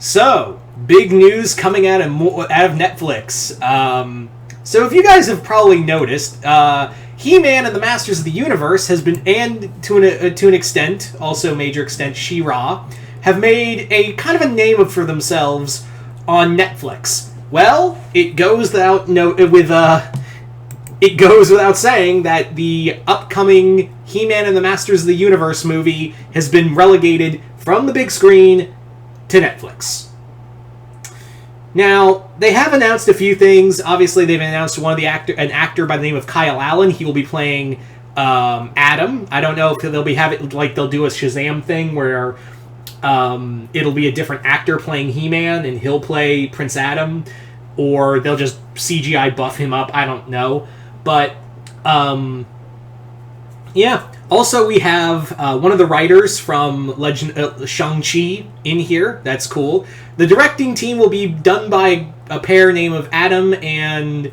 So, big news coming out of Netflix. So if you guys have probably noticed, He-Man and the Masters of the Universe has been, and to an extent, also major extent, She-Ra, have made a kind of a name for themselves on Netflix. Well, it goes without saying that the upcoming He-Man and the Masters of the Universe movie has been relegated from the big screen to Netflix. Now, they have announced a few things. Obviously, they've announced an actor by the name of Kyle Allen. He will be playing Adam. I don't know if they'll do a Shazam thing where it'll be a different actor playing He-Man and he'll play Prince Adam, or they'll just CGI buff him up. I don't know. But, yeah. Also, we have one of the writers from Shang-Chi in here. That's cool. The directing team will be done by a pair named of Adam and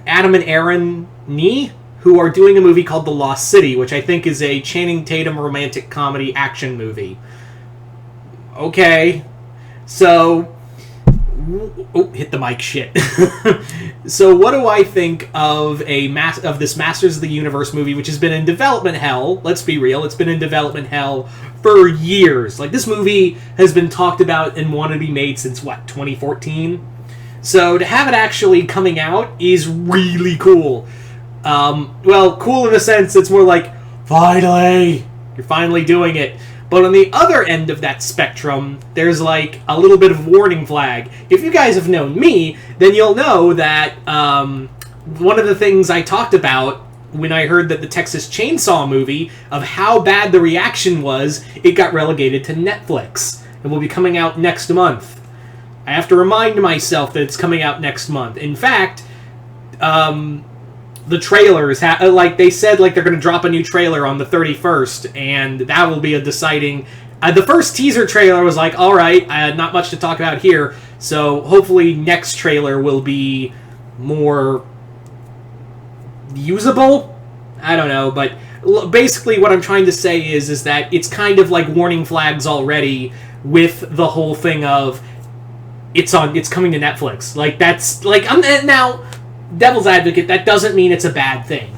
Aaron Nee, who are doing a movie called The Lost City, which I think is a Channing Tatum romantic comedy action movie. Okay. So... Oh, hit the mic, shit. So what do I think of this Masters of the Universe movie, which has been in development hell? Let's be real, it's been in development hell for years. Like, this movie has been talked about and wanted to be made since, 2014? So to have it actually coming out is really cool. Well, cool in the sense it's more like, finally! You're finally doing it. But on the other end of that spectrum, there's like a little bit of warning flag. If you guys have known me, then you'll know that one of the things I talked about when I heard that the Texas Chainsaw movie, of how bad the reaction was, it got relegated to Netflix and will be coming out next month. I have to remind myself that it's coming out next month. In fact, the trailers, they said they're going to drop a new trailer on the 31st, and that will be a deciding... the first teaser trailer was like, alright, not much to talk about here, so hopefully next trailer will be more usable? I don't know, but basically what I'm trying to say is that it's kind of like warning flags already with the whole thing of it's coming to Netflix. That's... now... Devil's advocate, that doesn't mean it's a bad thing.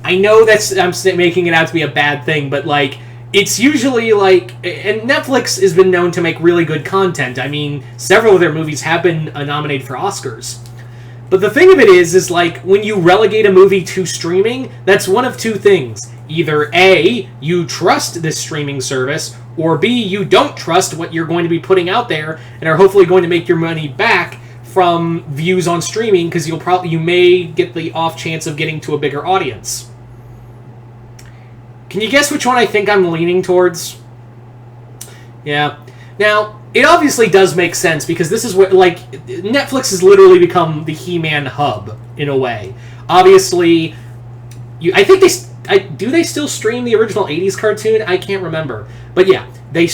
I know I'm making it out to be a bad thing, but it's usually and Netflix has been known to make really good content. I mean, several of their movies have been nominated for Oscars. But the thing of it is when you relegate a movie to streaming, that's one of two things. Either A, you trust this streaming service, or B, you don't trust what you're going to be putting out there and are hopefully going to make your money back from views on streaming, because you may get the off chance of getting to a bigger audience. Can you guess which one I think I'm leaning towards? Yeah. Now, it obviously does make sense, because this is what, Netflix has literally become the He-Man hub, in a way. Obviously, I think do they still stream the original 80s cartoon? I can't remember. But yeah, they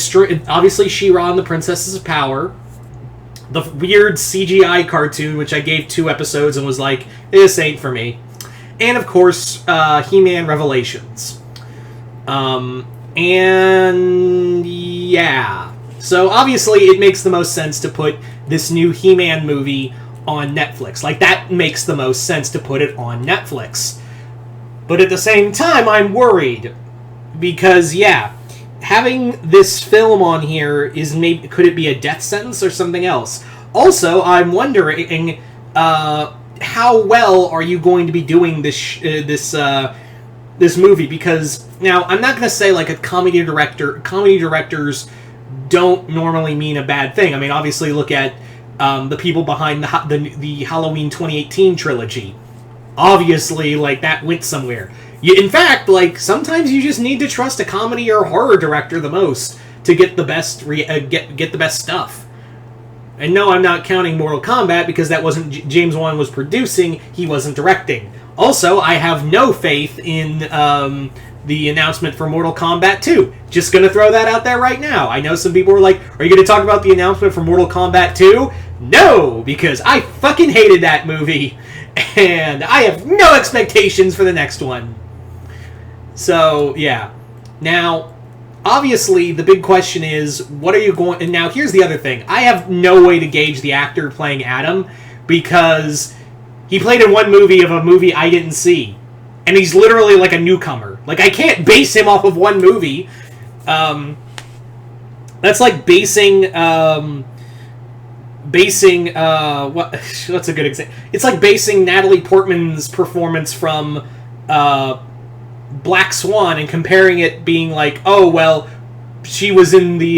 obviously She-Ra and the Princesses of Power, the weird CGI cartoon, which I gave 2 episodes and was like, this ain't for me. And, of course, He-Man Revelations. And, yeah. So, obviously, it makes the most sense to put this new He-Man movie on Netflix. That makes the most sense to put it on Netflix. But at the same time, I'm worried. Because, yeah, having this film on here could it be a death sentence or something else? Also, I'm wondering how well are you going to be doing this movie? Because now I'm not going to say comedy directors don't normally mean a bad thing. I mean, obviously look at the people behind the Halloween 2018 trilogy. Obviously, that went somewhere. In fact, sometimes you just need to trust a comedy or horror director the most to get the best get the best stuff. And no, I'm not counting Mortal Kombat, because that wasn't James Wan was producing, he wasn't directing. Also, I have no faith in the announcement for Mortal Kombat 2. Just gonna throw that out there right now. I know some people were like, are you gonna talk about the announcement for Mortal Kombat 2? No, because I fucking hated that movie. And I have no expectations for the next one. So, yeah. Now, obviously, the big question is, what are you going... And now, here's the other thing. I have no way to gauge the actor playing Adam, because he played in one movie of a movie I didn't see. And he's literally like a newcomer. Like, I can't base him off of one movie. That's like basing... what's a good example? It's like basing Natalie Portman's performance from Black Swan and comparing it being like, oh well, she was in the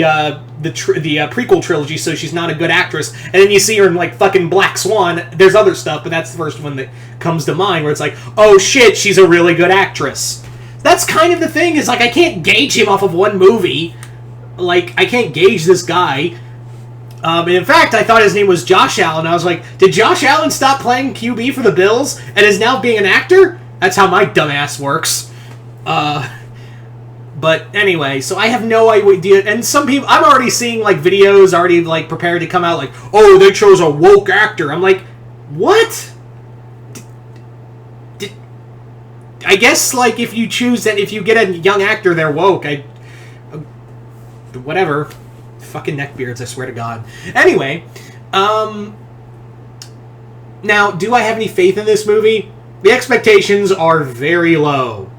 prequel trilogy, so she's not a good actress. And then you see her in like fucking Black Swan. There's other stuff, but that's the first one that comes to mind where it's like, oh shit, she's a really good actress. That's kind of the thing. Is like I can't gauge him off of one movie. Like I can't gauge this guy. In fact, I thought his name was Josh Allen. I was like, did Josh Allen stop playing QB for the Bills and is now being an actor? That's how my dumbass works. But anyway, so I have no idea. And some people, I'm already seeing like videos already like prepared to come out like, oh, they chose a woke actor. I'm like, what? I guess like if you choose that, if you get a young actor, they're woke. Whatever. Fucking neckbeards, I swear to God. Anyway, now, do I have any faith in this movie? The expectations are very low.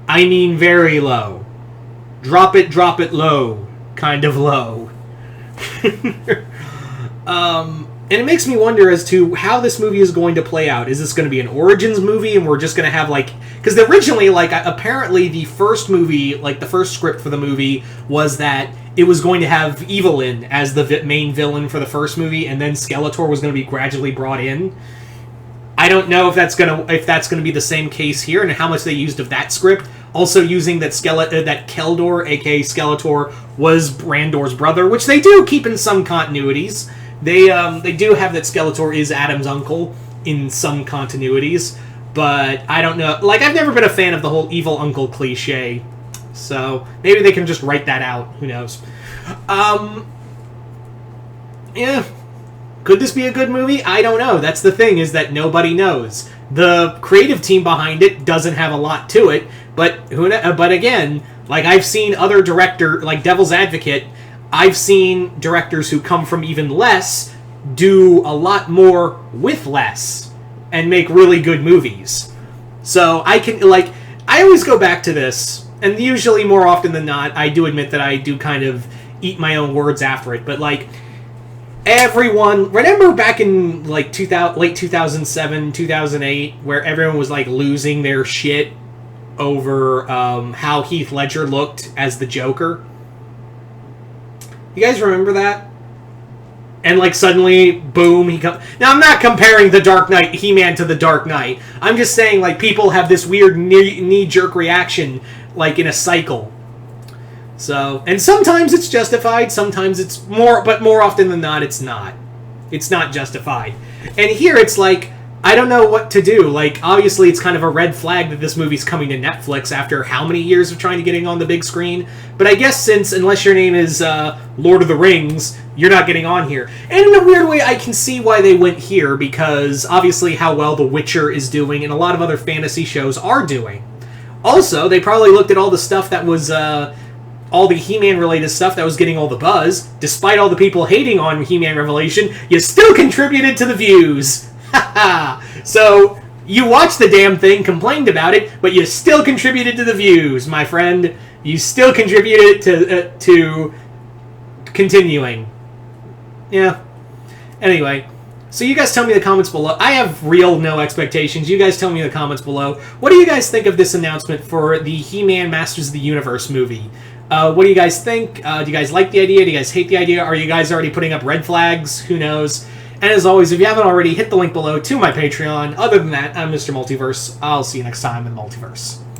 I mean very low. Drop it low. Kind of low. And it makes me wonder as to how this movie is going to play out. Is this going to be an Origins movie and we're just going to have, like... Because originally, like, apparently the first movie, like, the first script for the movie was that it was going to have Evelyn as the main villain for the first movie, and then Skeletor was going to be gradually brought in. I don't know if that's going to be the same case here, and how much they used of that script. Also using that that Keldor, aka Skeletor, was Brandor's brother, which they do keep in some continuities. They do have that Skeletor is Adam's uncle in some continuities, but I don't know. Like, I've never been a fan of the whole evil uncle cliche, so maybe they can just write that out. Who knows? Yeah. Could this be a good movie? I don't know. That's the thing, is that nobody knows. The creative team behind it doesn't have a lot to it, but again, like I've seen other director, like Devil's Advocate, I've seen directors who come from even less do a lot more with less and make really good movies. So I always go back to this, and usually more often than not, I do admit that I do kind of eat my own words after it, but like, everyone, remember back in like late 2007, 2008, where everyone was like losing their shit over how Heath Ledger looked as the Joker? You guys remember that? And like suddenly, boom, he comes. Now I'm not comparing the Dark Knight, He-Man, to the Dark Knight. I'm just saying like people have this weird knee-jerk reaction, like in a cycle. So, and sometimes it's justified, sometimes it's but more often than not, it's not. It's not justified. And here it's like, I don't know what to do. Like, obviously it's kind of a red flag that this movie's coming to Netflix after how many years of trying to getting on the big screen? But I guess since, unless your name is Lord of the Rings, you're not getting on here. And in a weird way, I can see why they went here, because obviously how well The Witcher is doing and a lot of other fantasy shows are doing. Also, they probably looked at all the stuff that was... all the He-Man related stuff that was getting all the buzz. Despite all the people hating on He-Man Revelation, you still contributed to the views. Haha. So, you watched the damn thing, complained about it, but you still contributed to the views, my friend. You still contributed to continuing. Yeah. Anyway, so you guys tell me in the comments below. I have real no expectations. You guys tell me in the comments below. What do you guys think of this announcement for the He-Man Masters of the Universe movie? What do you guys think? Do you guys like the idea? Do you guys hate the idea? Are you guys already putting up red flags? Who knows? And as always, if you haven't already, hit the link below to my Patreon. Other than that, I'm Mr. Multiverse. I'll see you next time in the Multiverse.